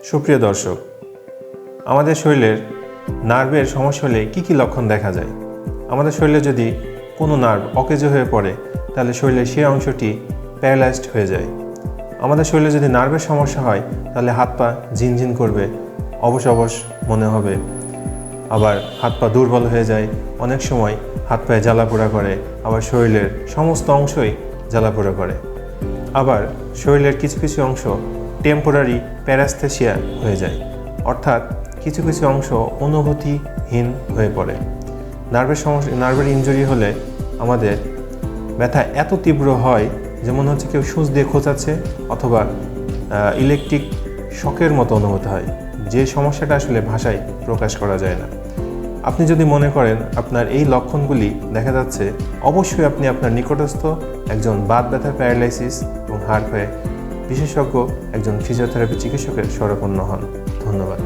সুপ্রিয় দর্শক, আমাদের শরীরের নার্ভের সমস্যা হলে কী কী লক্ষণ দেখা যায়? আমাদের শরীরে যদি কোনো নার্ভ অকেজো হয়ে পড়ে তাহলে শরীরের সেই অংশটি প্যারালাইজড হয়ে যায়। আমাদের শরীরে যদি নার্ভের সমস্যা হয় তাহলে হাত পা ঝিনঝিন করবে, অবশ অবশ মনে হবে, আবার হাত পা দুর্বল হয়ে যায়, অনেক সময় হাত পায়ে জ্বালাপোড়া করে, আবার শরীরের সমস্ত অংশই জ্বালাপোড়া করে। আবার শরীরের কিছু কিছু অংশ টেম্পোরারি প্যারাস্থেসিয়া হয়ে যায়, অর্থাৎ কিছু কিছু অংশ অনুভূতিহীন হয়ে পড়ে। নার্ভের ইনজুরি হলে আমাদের ব্যথা এত তীব্র হয় যে মনে হচ্ছে কেউ সূচ দিয়ে খোঁচাচ্ছে, অথবা ইলেকট্রিক শকের মতো অনুভূতি হয়, যে সমস্যাটা আসলে ভাষায় প্রকাশ করা যায় না। আপনি যদি মনে করেন আপনার এই লক্ষণগুলি দেখা যাচ্ছে, অবশ্যই আপনি আপনার নিকটস্থ একজন বাত ব্যথার প্যারালাইসিস এবং হাড় পায়ে বিশেষজ্ঞ একজন ফিজিওথেরাপি চিকিৎসকের শরণাপন্ন হন। ধন্যবাদ।